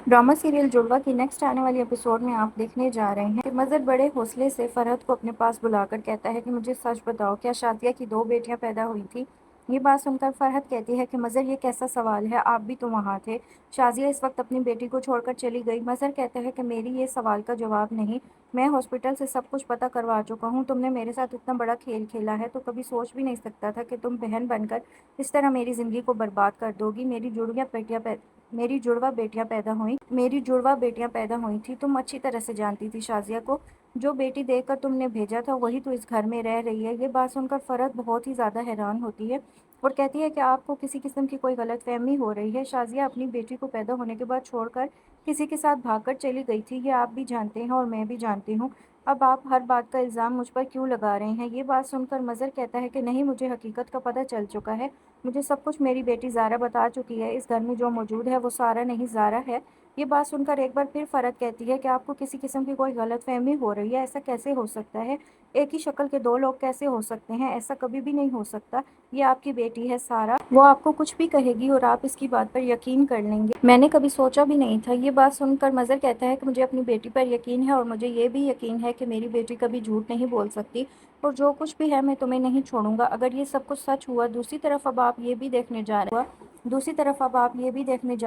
Drama serial जुड़वा की next आने वाली एपिसोड में आप देखने जा रहे हैं कि मज़र बड़े हौसले से फरहत को अपने पास बुलाकर कहता है कि मुझे सच बताओ, क्या शादिया की 2 बेटियां पैदा हुई थी। ये बात सुनकर फरहत कहती है कि मज़र ये कैसा सवाल है, आप भी तो वहाँ थे। शाजिया इस वक्त अपनी बेटी को छोड़कर चली गई। मज़र कहता है कि मेरी ये सवाल का जवाब नहीं, मैं हॉस्पिटल से सब कुछ पता करवा चुका हूँ। तुमने मेरे साथ इतना बड़ा खेल खेला है तो कभी सोच भी नहीं सकता था कि तुम बहन बनकर इस तरह मेरी ज़िंदगी को बर्बाद कर दोगी। मेरी जुड़वा बेटियां पैदा हुई थी। तुम अच्छी तरह से जानती थी शाजिया को। जो बेटी देखकर तुमने भेजा था वही तो इस घर में रह रही है। ये बात सुनकर फरहत बहुत ही ज़्यादा हैरान होती है और कहती है कि आपको किसी किस्म की कोई गलतफहमी हो रही है। शाजिया अपनी बेटी को पैदा होने के बाद छोड़कर किसी के साथ भागकर चली गई थी, ये आप भी जानते हैं और मैं भी जानती हूँ। अब आप हर बात का इल्ज़ाम मुझ पर क्यों लगा रहे हैं। ये बात सुनकर मज़र कहता है कि नहीं, मुझे हकीकत का पता चल चुका है। मुझे सब कुछ मेरी बेटी ज़ारा बता चुकी है। इस घर में जो मौजूद है वो सारा नहीं, ज़ारा है। ये बात सुनकर एक बार फिर फरहत कहती है कि आपको किसी किस्म की कोई गलतफहमी हो रही है। ऐसा कैसे हो सकता है? एक ही शक्ल के 2 लोग कैसे हो सकते हैं? ऐसा कभी भी नहीं हो सकता। ये आपकी बेटी है सारा, वो आपको कुछ भी कहेगी और आप इसकी बात पर यकीन कर लेंगे। मैंने कभी सोचा भी नहीं था। ये बात सुनकर मज़र कहता है कि मुझे अपनी बेटी पर यकीन है और मुझे ये भी यकीन है कि मेरी बेटी कभी झूठ नहीं बोल सकती और जो कुछ भी है मैं तुम्हें नहीं छोड़ूंगा अगर ये सब कुछ सच हुआ। दूसरी तरफ अब आप ये भी देखने जा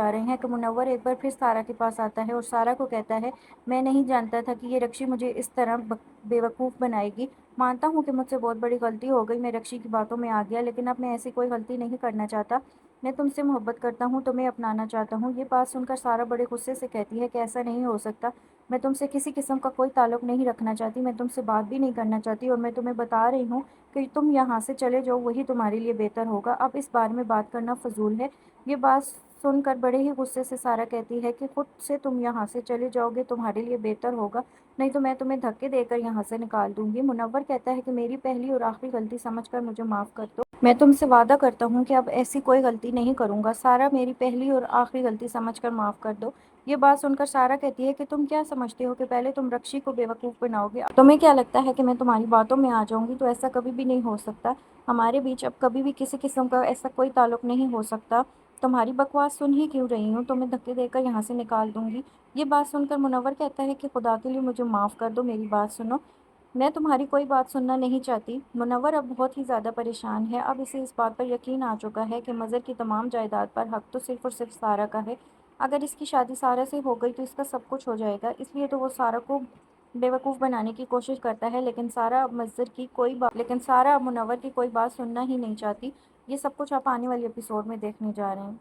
रहे हैं कि मुनव्वर एक बार फिर सारा के पास आता है और सारा को कहता है, मैं नहीं जानता था कि ये रक्षी मुझे इस तरह बेवकूफ़ बनाएगी। मानता हूँ कि मुझसे बहुत बड़ी गलती हो गई, मैं रक्षी की बातों में आ गया, लेकिन अब मैं ऐसी कोई गलती नहीं करना चाहता। मैं तुमसे मोहब्बत करता हूँ, तुम्हें अपनाना चाहता हूँ। ये बात सुनकर सारा बड़े गुस्से से कहती है कि ऐसा नहीं हो सकता। मैं तुमसे किसी किस्म का कोई ताल्लुक नहीं रखना चाहती, मैं तुमसे बात भी नहीं करना चाहती और मैं तुम्हें बता रही हूँ कि तुम यहाँ से चले जाओ, वही तुम्हारे लिए बेहतर होगा। अब इस बारे में बात करना फजूल है। ये बात सुनकर बड़े ही गुस्से से सारा कहती है कि खुद से तुम यहाँ से चले जाओगे, तुम्हारे लिए बेहतर होगा, नहीं तो मैं तुम्हें धक्के देकर यहाँ से निकाल दूंगी। मुनव्वर कहता है कि मेरी पहली और आखिरी गलती समझकर मुझे माफ़ कर दो। मैं तुमसे वादा करता हूँ कि अब ऐसी कोई गलती नहीं करूँगा। सारा, मेरी पहली और आखिरी गलती समझकर माफ़ कर दो। ये बात सुनकर सारा कहती है कि तुम क्या समझते हो कि पहले तुम रक्षी को बेवकूफ़ बनाओगे, तुम्हें क्या लगता है कि मैं तुम्हारी बातों में आ जाऊंगी? तो ऐसा कभी भी नहीं हो सकता। हमारे बीच अब कभी भी किसी किस्म का ऐसा कोई ताल्लुक नहीं हो सकता। तुम्हारी बकवास सुन ही क्यों रही हूँ, तुम्हें धक्के देकर यहाँ से निकाल दूंगी। ये बात सुनकर मुनव्वर कहता है कि खुदा के लिए मुझे माफ़ कर दो, मेरी बात सुनो, मैं तुम्हारी कोई बात सुनना नहीं चाहती। मुनव्वर अब बहुत ही ज़्यादा परेशान है। अब इसे इस बात पर यकीन आ चुका है कि मज़र की तमाम जायदाद पर हक तो सिर्फ़ और सिर्फ सारा का है। अगर इसकी शादी सारा से हो गई तो इसका सब कुछ हो जाएगा। इसलिए तो वो सारा को बेवकूफ़ बनाने की कोशिश करता है, लेकिन सारा अब मुनव्वर की कोई बात सुनना ही नहीं चाहती। ये सब कुछ आप आने वाली एपिसोड में देखने जा रहे हैं।